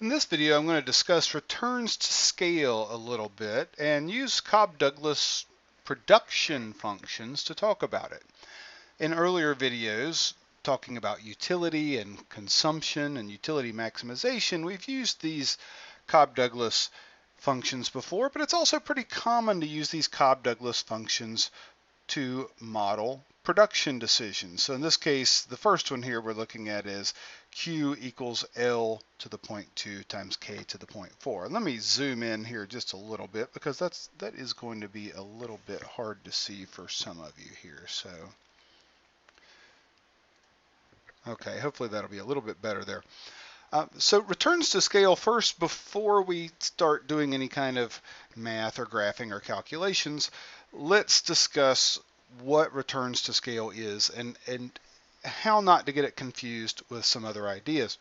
In this video, I'm going to discuss returns to scale a little bit and use Cobb-Douglas production functions to talk about it. In earlier videos, talking about utility and consumption and utility maximization, we've used these Cobb-Douglas functions before, but it's also pretty common to use these Cobb-Douglas functions to model production decisions. So in this case, the first one here we're looking at is Q equals L to the 0.2 times K to the 0.4. And let me zoom in here just a little bit because that is going to be a little bit hard to see for some of you here. So, okay, hopefully that'll be a little bit better there. So returns to scale first, before we start doing any kind of math or graphing or calculations, let's discuss what returns to scale is and how not to get it confused with some other ideas.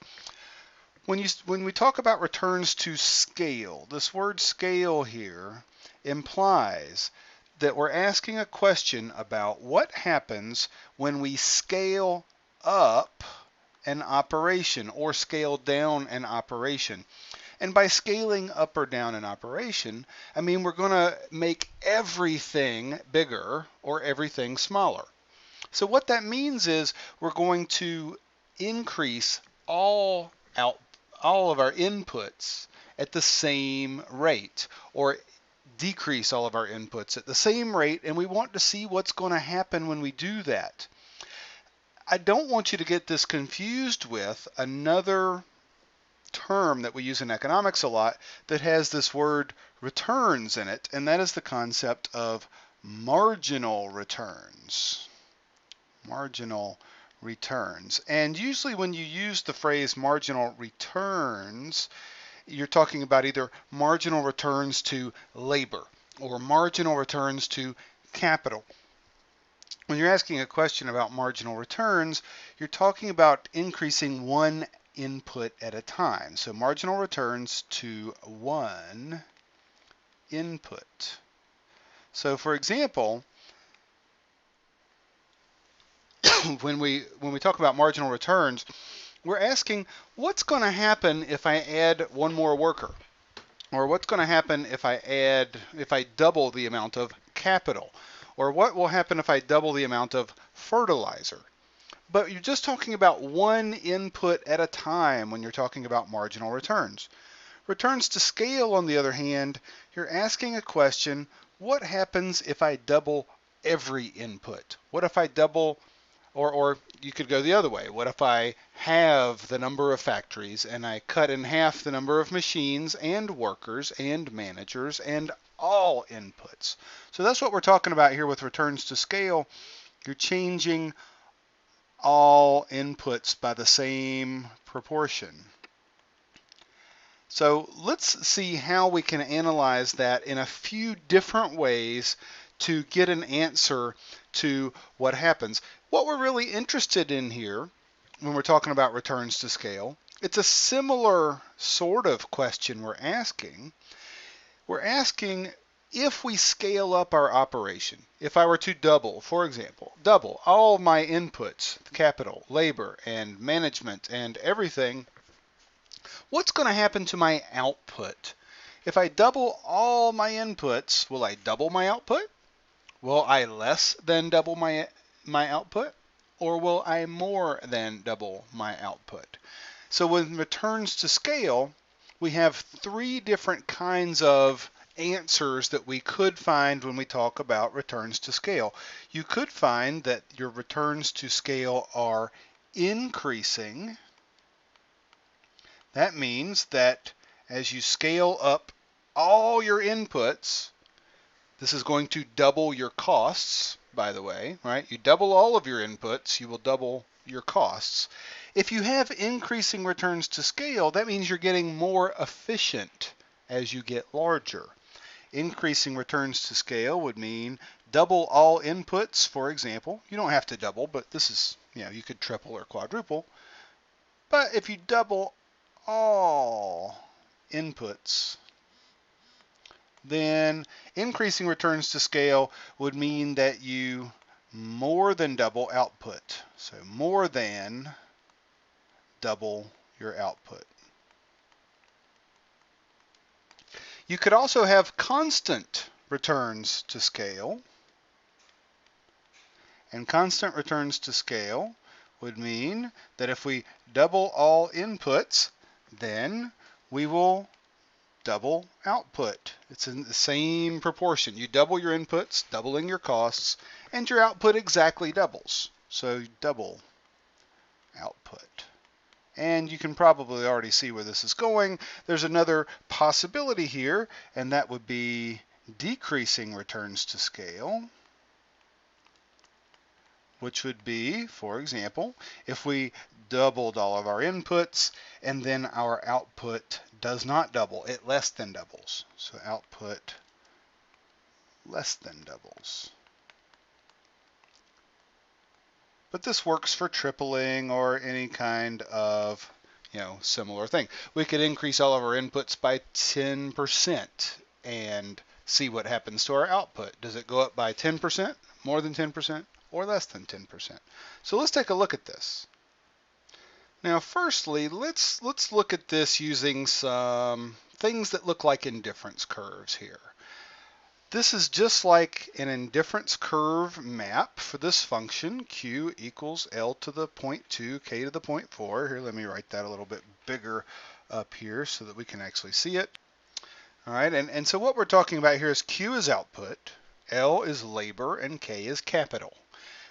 When we talk about returns to scale, this word scale here implies that we're asking a question about what happens when we scale up an operation or scale down an operation. And by scaling up or down an operation, I mean we're going to make everything bigger or everything smaller. So what that means is we're going to increase all of our inputs at the same rate, or decrease all of our inputs at the same rate, and we want to see what's going to happen when we do that. I don't want you to get this confused with another term that we use in economics a lot that has this word returns in it, and that is the concept of marginal returns. Marginal returns. And usually when you use the phrase marginal returns, you're talking about either marginal returns to labor or marginal returns to capital. When you're asking a question about marginal returns, you're talking about increasing one input at a time. So marginal returns to one input. So for example, when we talk about marginal returns, we're asking what's going to happen if I add one more worker? Or what's going to happen if I double the amount of capital? Or what will happen if I double the amount of fertilizer? But you're just talking about one input at a time when you're talking about marginal returns. Returns to scale, on the other hand, you're asking a question, what happens if I double every input? What if I double, or you could go the other way. What if I have the number of factories and I cut in half the number of machines and workers and managers and all inputs? So that's what we're talking about here with returns to scale. You're changing all inputs by the same proportion. So let's see how we can analyze that in a few different ways to get an answer to what happens. What we're really interested in here when we're talking about returns to scale, it's a similar sort of question we're asking. We're asking if we scale up our operation, if I were to double, for example, double all my inputs, capital, labor, and management, and everything, what's going to happen to my output? If I double all my inputs, will I double my output? Will I less than double my output? Or will I more than double my output? So with returns to scale, we have three different kinds of answers that we could find when we talk about returns to scale. You could find that your returns to scale are increasing. That means that as you scale up all your inputs, this is going to double your costs, by the way, right? You double all of your inputs, you will double your costs. If you have increasing returns to scale, that means you're getting more efficient as you get larger. Increasing returns to scale would mean double all inputs, for example. You don't have to double, but this is, you could triple or quadruple. But if you double all inputs, then increasing returns to scale would mean that you more than double output. So more than double your output. You could also have constant returns to scale. And constant returns to scale would mean that if we double all inputs, then we will double output. It's in the same proportion. You double your inputs, doubling your costs, and your output exactly doubles. So double output. And you can probably already see where this is going. There's another possibility here, and that would be decreasing returns to scale, which would be, for example, if we doubled all of our inputs and then our output does not double, it less than doubles. So output less than doubles. But this works for tripling or any kind of, similar thing. We could increase all of our inputs by 10% and see what happens to our output. Does it go up by 10%, more than 10%, or less than 10%? So let's take a look at this. Now, firstly, let's look at this using some things that look like indifference curves here. This is just like an indifference curve map for this function, q equals L to the 0.2, k to the 0.4. Here, let me write that a little bit bigger up here so that we can actually see it. All right, and so what we're talking about here is q is output, L is labor, and k is capital.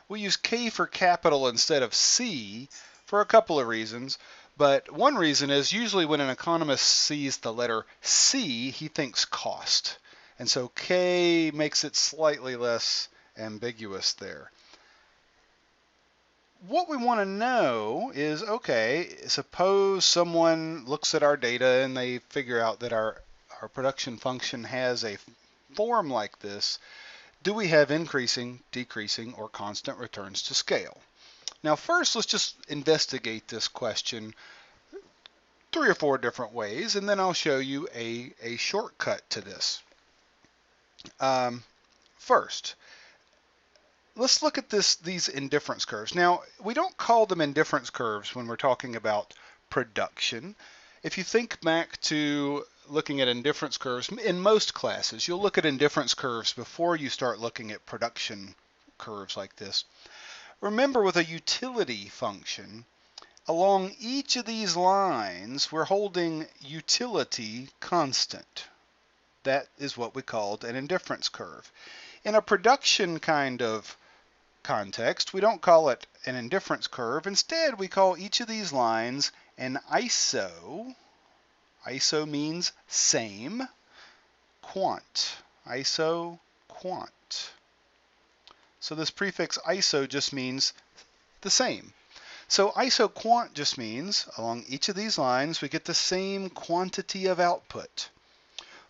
We use k for capital instead of c for a couple of reasons. But one reason is usually when an economist sees the letter C, he thinks cost. And so K makes it slightly less ambiguous there. What we want to know is, okay, suppose someone looks at our data and they figure out that our production function has a form like this. Do we have increasing, decreasing, or constant returns to scale? Now first, let's just investigate this question 3 or 4 different ways, and then I'll show you a shortcut to this. First, let's look at these indifference curves. Now, we don't call them indifference curves when we're talking about production. If you think back to looking at indifference curves, in most classes, you'll look at indifference curves before you start looking at production curves like this. Remember, with a utility function, along each of these lines, we're holding utility constant. That is what we called an indifference curve. In a production kind of context, we don't call it an indifference curve. Instead, we call each of these lines an iso. Iso means same. Quant. Isoquant. So this prefix iso just means the same. So isoquant just means along each of these lines we get the same quantity of output.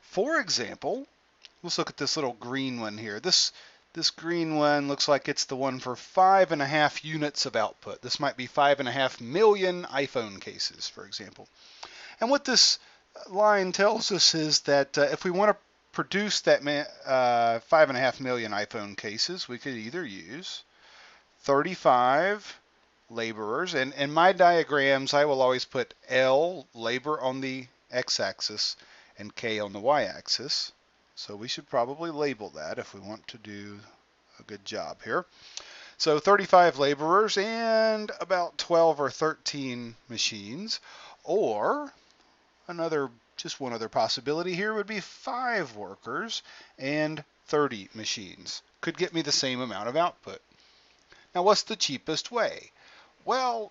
For example, let's look at this little green one here. This green one looks like it's the one for 5.5 units of output. This might be 5.5 million iPhone cases, for example. And what this line tells us is that if we want to produce that 5.5 million iPhone cases, we could either use 35 laborers, and in my diagrams I will always put L, labor, on the x-axis and K on the y-axis. So we should probably label that if we want to do a good job here. So 35 laborers and about 12 or 13 machines. Or just one other possibility here would be 5 workers and 30 machines. Could get me the same amount of output. Now what's the cheapest way? Well,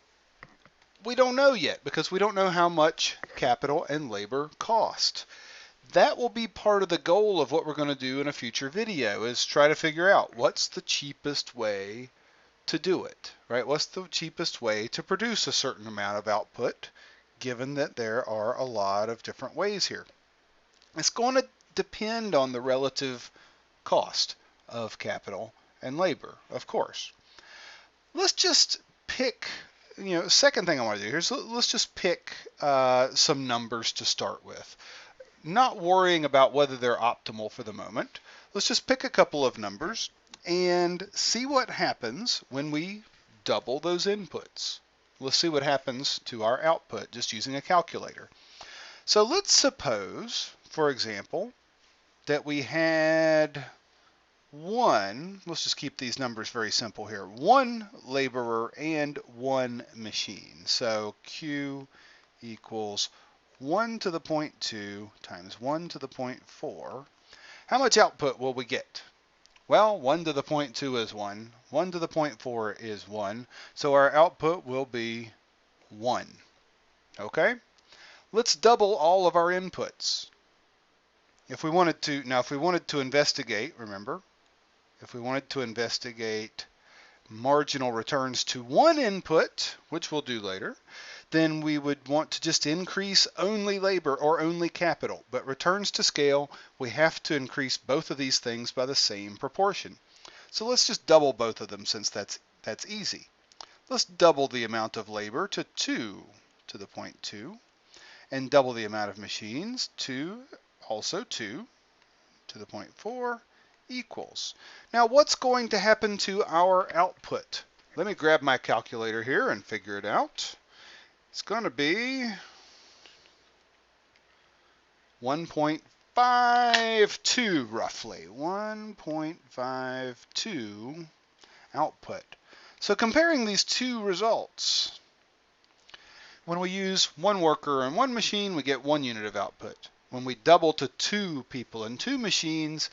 we don't know yet because we don't know how much capital and labor cost. That will be part of the goal of what we're going to do in a future video, is try to figure out what's the cheapest way to do it, right? What's the cheapest way to produce a certain amount of output, given that there are a lot of different ways here. It's going to depend on the relative cost of capital and labor, of course. Let's just pick, second thing I want to do here is let's just pick some numbers to start with. Not worrying about whether they're optimal for the moment. Let's just pick a couple of numbers and see what happens when we double those inputs. Let's see what happens to our output just using a calculator. So let's suppose, for example, that we had let's just keep these numbers very simple here, one laborer and one machine. So Q equals 1 to the 0.2 times 1 to the 0.4. How much output will we get? Well, 1 to the 0.2 is 1. 1 to the 0.4 is 1. So our output will be 1. Okay? Let's double all of our inputs. If we wanted to investigate, remember, if we wanted to investigate marginal returns to one input, which we'll do later, then we would want to just increase only labor or only capital. But returns to scale, we have to increase both of these things by the same proportion. So let's just double both of them since that's easy. Let's double the amount of labor to 2 to the 0.2 and double the amount of machines to also 2 to the 0.4 equals. Now what's going to happen to our output? Let me grab my calculator here and figure it out. It's going to be 1.52 roughly. 1.52 output. So comparing these two results, when we use one worker and one machine, we get 1 unit of output. When we double to 2 people and 2 machines,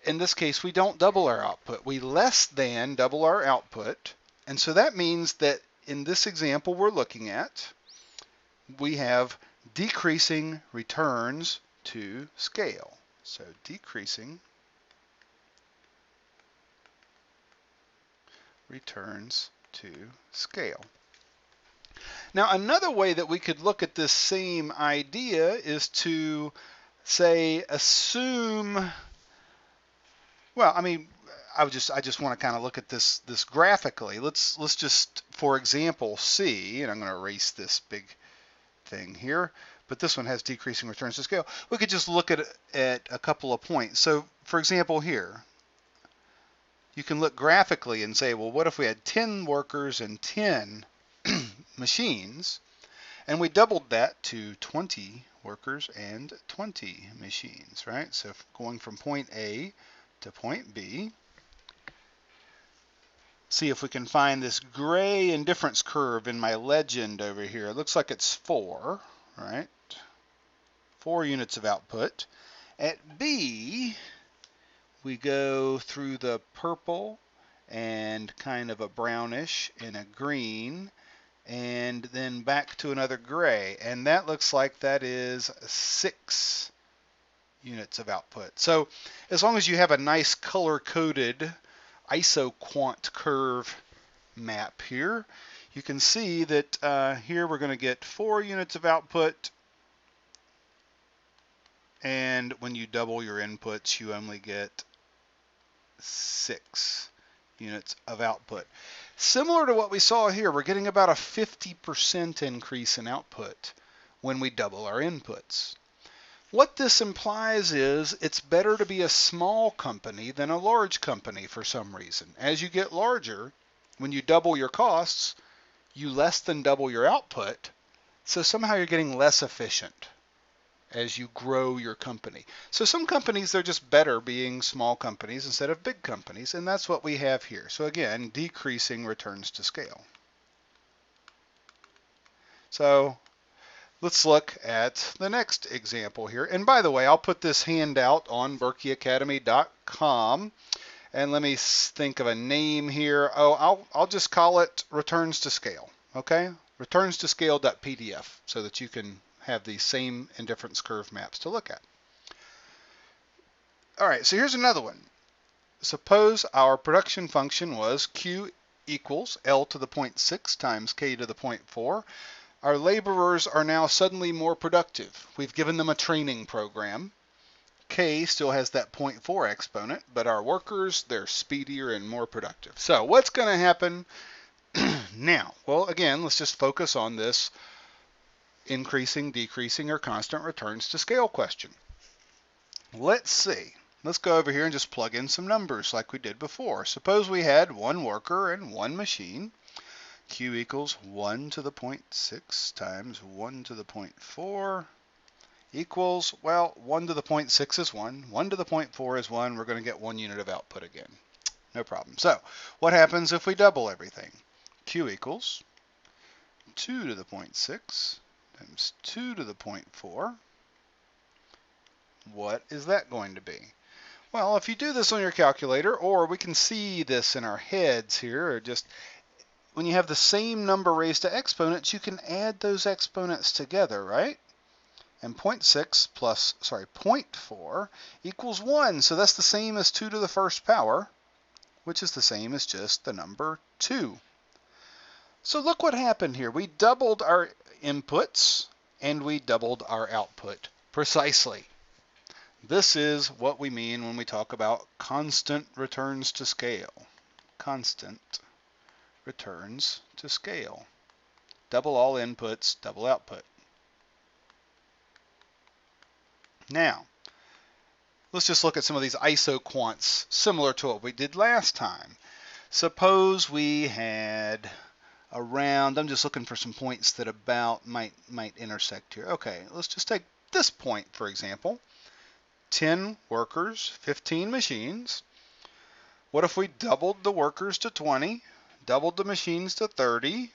in this case, we don't double our output. We less than double our output. And so that means that in this example we're looking at, we have decreasing returns to scale. So decreasing returns to scale. Now another way that we could look at this same idea is to say assume, well, I mean, I just want to kind of look at this graphically. Let's just, for example, see, and I'm going to erase this big thing here, but this one has decreasing returns to scale. We could just look at a couple of points. So, for example, here, you can look graphically and say, well, what if we had 10 workers and 10 machines, and we doubled that to 20 workers and 20 machines, right? So going from point A to point B. See if we can find this gray indifference curve in my legend over here. It looks like it's 4, right? 4 units of output. At B, we go through the purple and kind of a brownish and a green, and then back to another gray. And that looks like that is 6 units of output. So as long as you have a nice color-coded Isoquant curve map here, you can see that here we're going to get 4 units of output, and when you double your inputs you only get 6 units of output. Similar to what we saw here, we're getting about a 50% increase in output when we double our inputs. What this implies is it's better to be a small company than a large company for some reason. As you get larger, when you double your costs, you less than double your output, so somehow you're getting less efficient as you grow your company. So some companies, they're just better being small companies instead of big companies, and that's what we have here. So again, decreasing returns to scale. So let's look at the next example here. And by the way, I'll put this handout on berkeyacademy.com. And let me think of a name here. Oh, I'll just call it returns to scale. Okay? Returns to scale.pdf, so that you can have these same indifference curve maps to look at. All right, so here's another one. Suppose our production function was Q equals L to the 0.6 times K to the 0.4. Our laborers are now suddenly more productive. We've given them a training program. K still has that 0.4 exponent, but our workers, they're speedier and more productive. So what's going to happen now? Well, again, let's just focus on this increasing, decreasing, or constant returns to scale question. Let's see. Let's go over here and just plug in some numbers like we did before. Suppose we had 1 worker and 1 machine. Q equals 1 to the 0.6 times 1 to the 0.4 equals, well, 1 to the 0.6 is 1, 1 to the 0.4 is 1, we're going to get 1 unit of output again. No problem. So what happens if we double everything? Q equals 2 to the 0.6 times 2 to the 0.4. What is that going to be? Well, if you do this on your calculator, or we can see this in our heads here, or just when you have the same number raised to exponents, you can add those exponents together, right? And 0.4 equals 1. So that's the same as 2 to the first power, which is the same as just the number 2. So look what happened here. We doubled our inputs and we doubled our output precisely. This is what we mean when we talk about constant returns to scale. Constant returns to scale. Double all inputs, double output. Now, let's just look at some of these isoquants similar to what we did last time. Suppose we had around, I'm just looking for some points that about might intersect here. Okay, let's just take this point, for example. 10 workers, 15 machines. What if we doubled the workers to 20, doubled the machines to 30?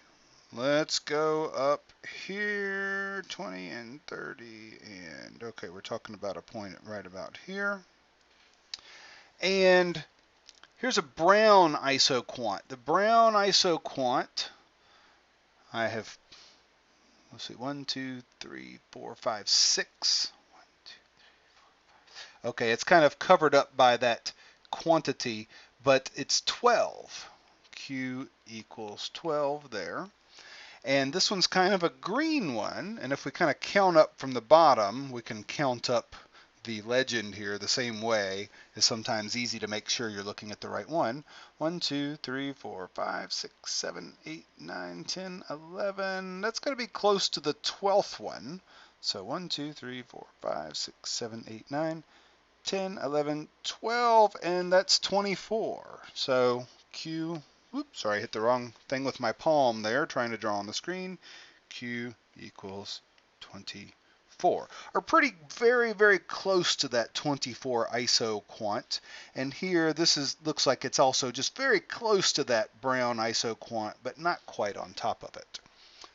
Let's go up here, 20 and 30, and okay, we're talking about a point right about here. And here's a brown isoquant. The brown isoquant, I have, let's see, 1, 2, 3, 4, 5, 6. 1, 2, 3, 4, 5. Okay, it's kind of covered up by that quantity, but it's 12. Q equals 12 there. And this one's kind of a green one, and if we kind of count up from the bottom, we can count up the legend here the same way. It's sometimes easy to make sure you're looking at the right one. 1, 2, 3, 4, 5, 6, 7, 8, 9, 10, 11. That's going to be close to the 12th one. So 1, 2, 3, 4, 5, 6, 7, 8, 9, 10, 11, 12, and that's 24. So Q, oops, sorry, I hit the wrong thing with my palm there, trying to draw on the screen. Q equals 24. Or pretty, very, very close to that 24 isoquant. And here, looks like it's also just very close to that brown isoquant, but not quite on top of it.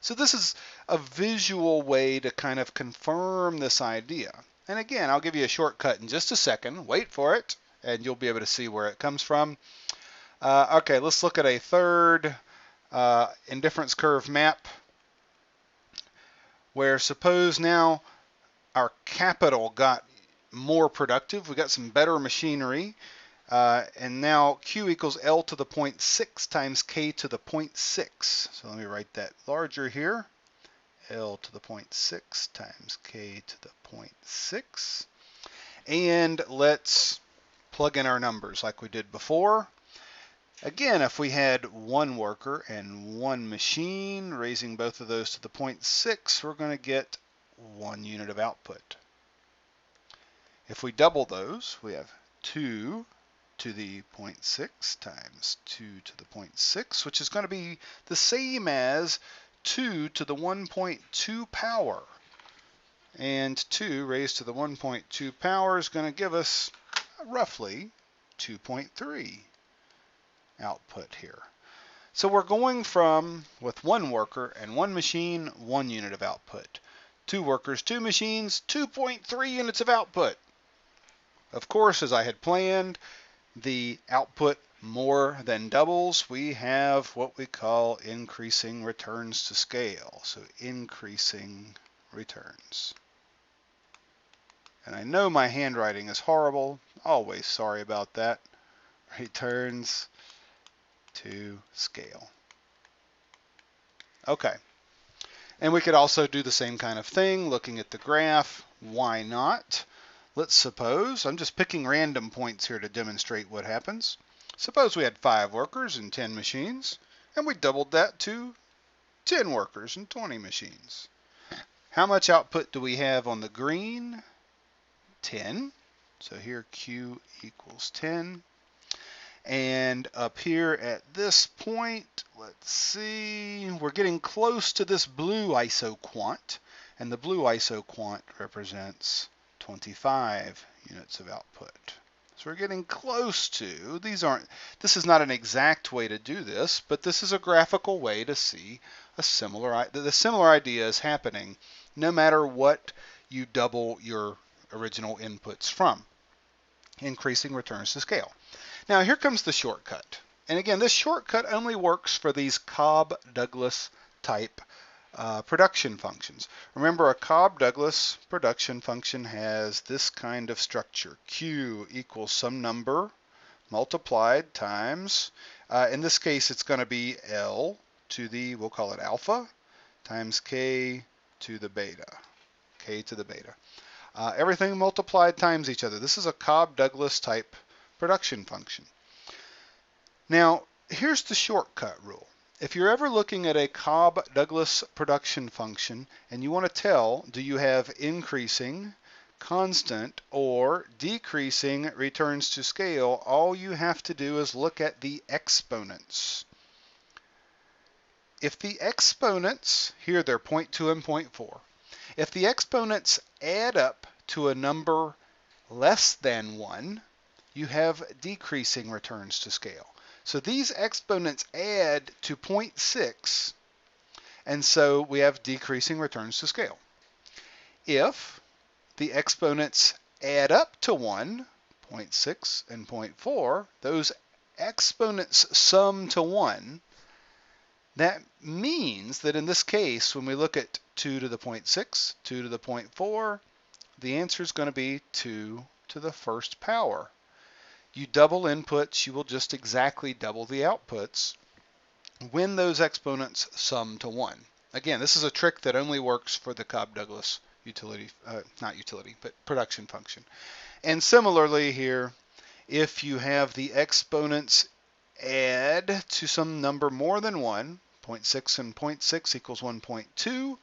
So this is a visual way to kind of confirm this idea. And again, I'll give you a shortcut in just a second. Wait for it, and you'll be able to see where it comes from. Okay, let's look at a third indifference curve map, where suppose now our capital got more productive. We got some better machinery. And now Q equals L to the 0.6 times K to the 0.6. So let me write that larger here. L to the 0.6 times K to the 0.6. And let's plug in our numbers like we did before. Again, if we had one worker and one machine, raising both of those to the 0.6, we're going to get 1 unit of output. If we double those, we have 2 to the 0.6 times 2 to the 0.6, which is going to be the same as 2 to the 1.2 power. And 2 raised to the 1.2 power is going to give us roughly 2.3 output here. So we're going from, with one worker and one machine, 1 unit of output. 2 workers, 2 machines, 2.3 units of output. Of course, as I had planned, the output more than doubles. We have what we call increasing returns to scale. So increasing returns. And I know my handwriting is horrible. Always sorry about that. Returns to scale. Okay. And we could also do the same kind of thing, looking at the graph. Why not? Let's suppose, I'm just picking random points here to demonstrate what happens. Suppose we had 5 workers and 10 machines, and we doubled that to 10 workers and 20 machines. How much output do we have on the green? 10. So here Q equals 10. And up here at this point, let's see, we're getting close to this blue isoquant. and the blue isoquant represents 25 units of output. So we're getting close to, this is not an exact way to do this, but this is a graphical way to see the similar idea is happening no matter what you double your original inputs from. Increasing returns to scale. Now here comes the shortcut. And again, this shortcut only works for these Cobb-Douglas type production functions. Remember, a Cobb-Douglas production function has this kind of structure. Q equals some number multiplied times, in this case it's going to be L to the, we'll call it alpha, times K to the beta. K to the beta. Everything multiplied times each other. This is a Cobb-Douglas type production function. Now, here's the shortcut rule. If you're ever looking at a Cobb-Douglas production function and you want to tell, do you have increasing, constant, or decreasing returns to scale, all you have to do is look at the exponents. If the exponents, here they're 0.2 and 0.4, if the exponents add up to a number less than 1, you have decreasing returns to scale. So these exponents add to 0.6, and so we have decreasing returns to scale. If the exponents add up to 1, 0.6 and 0.4, those exponents sum to 1, that means that in this case, when we look at 2 to the 0.6, 2 to the 0.4, the answer is going to be 2 to the first power. You double inputs, you will just exactly double the outputs when those exponents sum to 1. Again, this is a trick that only works for the Cobb-Douglas production function. And similarly here, if you have the exponents add to some number more than 1, 0.6 and 0.6 equals 1.2,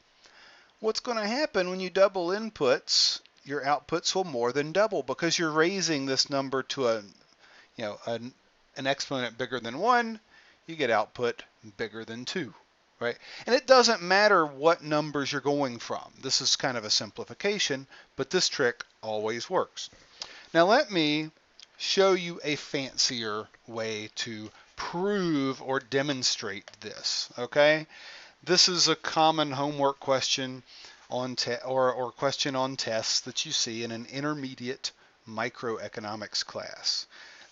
what's going to happen when you double inputs? Your outputs will more than double because you're raising this number to an exponent bigger than 1, you get output bigger than 2, right? And it doesn't matter what numbers you're going from. This is kind of a simplification, but this trick always works. Now let me show you a fancier way to prove or demonstrate this, okay? This is a common homework question on or question on tests that you see in an intermediate microeconomics class.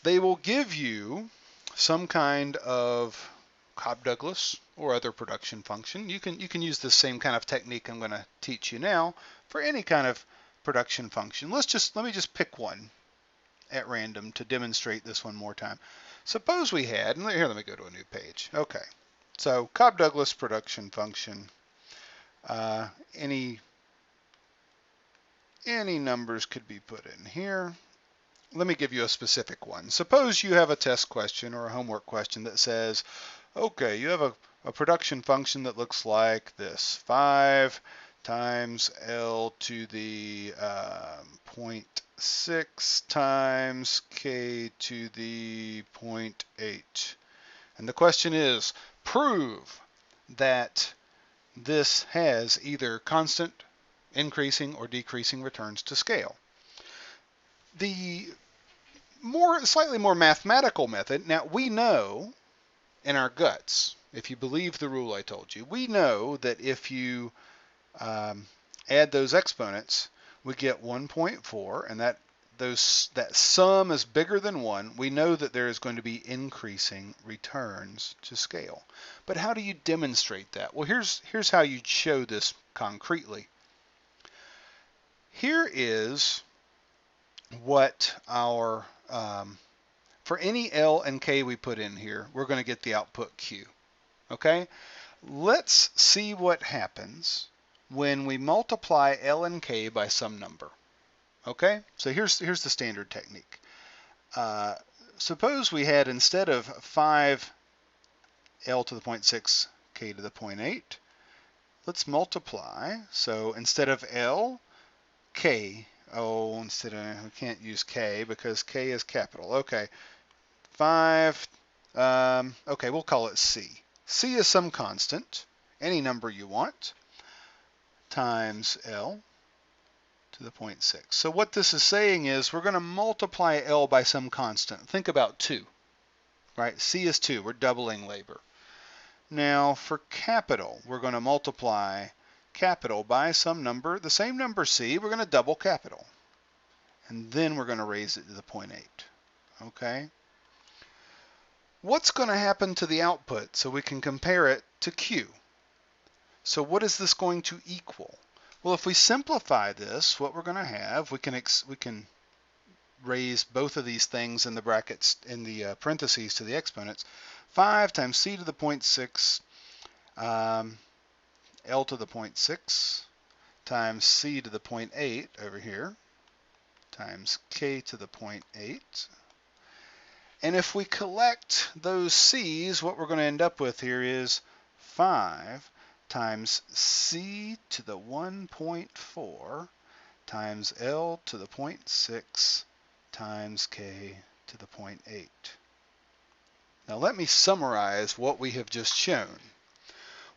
They will give you some kind of Cobb-Douglas or other production function. You can use the same kind of technique I'm going to teach you now for any kind of production function. Let me just pick one at random to demonstrate this one more time. Suppose we had, and here let me go to a new page. Okay, so Cobb-Douglas production function. Any numbers could be put in here. Let me give you a specific one. Suppose you have a test question or a homework question that says, okay, you have a production function that looks like this. 5 times L to the 0.6 times K to the 0.8. And the question is, prove that this has either constant, increasing, or decreasing returns to scale. The slightly more mathematical method, now we know in our guts, if you believe the rule I told you, we know that if you add those exponents, we get 1.4, and that sum is bigger than 1. We know that there is going to be increasing returns to scale. But how do you demonstrate that? Well, here's how you show this concretely. Here is what our, for any L and K we put in here, we're going to get the output Q. Okay? Let's see what happens when we multiply L and K by some number. Okay? So here's the standard technique. Suppose we had, instead of 5 L to the 0.6 K to the 0.8, let's multiply. So instead of L, K. Oh, we can't use K because K is capital. Okay, 5, okay, we'll call it C. C is some constant, any number you want, times L to the 0.6. So what this is saying is we're going to multiply L by some constant. Think about 2, right? C is 2. We're doubling labor. Now for capital, we're going to multiply capital by some number, the same number C. We're going to double capital. And then we're going to raise it to the 0.8. Okay? What's going to happen to the output so we can compare it to Q? So what is this going to equal? Well, if we simplify this, what we're going to have, we can raise both of these things in the brackets, in the parentheses to the exponents. 5 times c to the 0.6, L to the 0.6, times c to the 0.8 over here, times k to the 0.8. And if we collect those c's, what we're going to end up with here is 5 times c to the 1.4 times L to the 0.6 times k to the 0.8. Now let me summarize what we have just shown.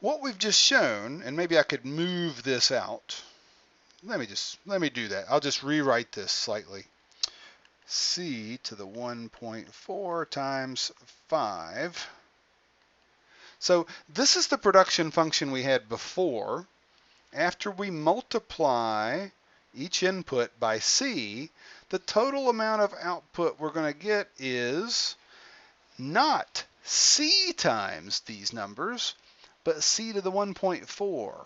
What we've just shown, and maybe I could move this out. Let me do that. I'll just rewrite this slightly. C to the 1.4 times 5. So this is the production function we had before. After we multiply each input by C, the total amount of output we're going to get is not C times these numbers, but C to the 1.4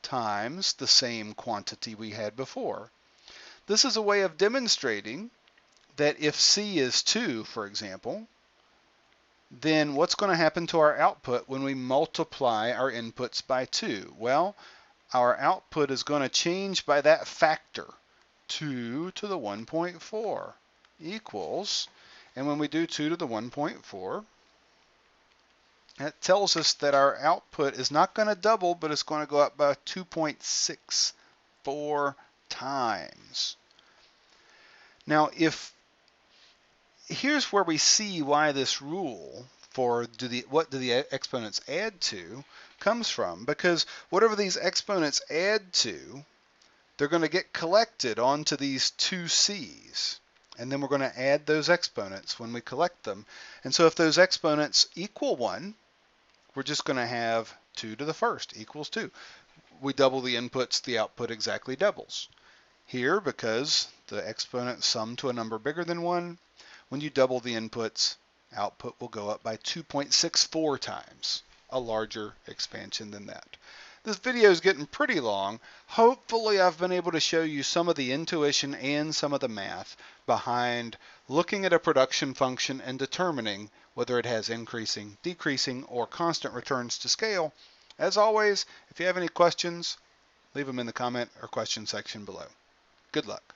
times the same quantity we had before. This is a way of demonstrating that if C is 2, for example, then what's going to happen to our output when we multiply our inputs by 2? Well, our output is going to change by that factor, 2 to the 1.4 equals, and when we do 2 to the 1.4, that tells us that our output is not going to double, but it's going to go up by 2.64 times. Now, here's where we see why this rule for what do the exponents add to comes from, because whatever these exponents add to, they're going to get collected onto these two c's, and then we're going to add those exponents when we collect them. And so if those exponents equal 1, we're just going to have 2 to the first equals 2. We double the inputs, the output exactly doubles. Here, because the exponents sum to a number bigger than 1, when you double the inputs, output will go up by 2.64 times, a larger expansion than that. This video is getting pretty long. Hopefully I've been able to show you some of the intuition and some of the math behind looking at a production function and determining whether it has increasing, decreasing, or constant returns to scale. As always, if you have any questions, leave them in the comment or question section below. Good luck.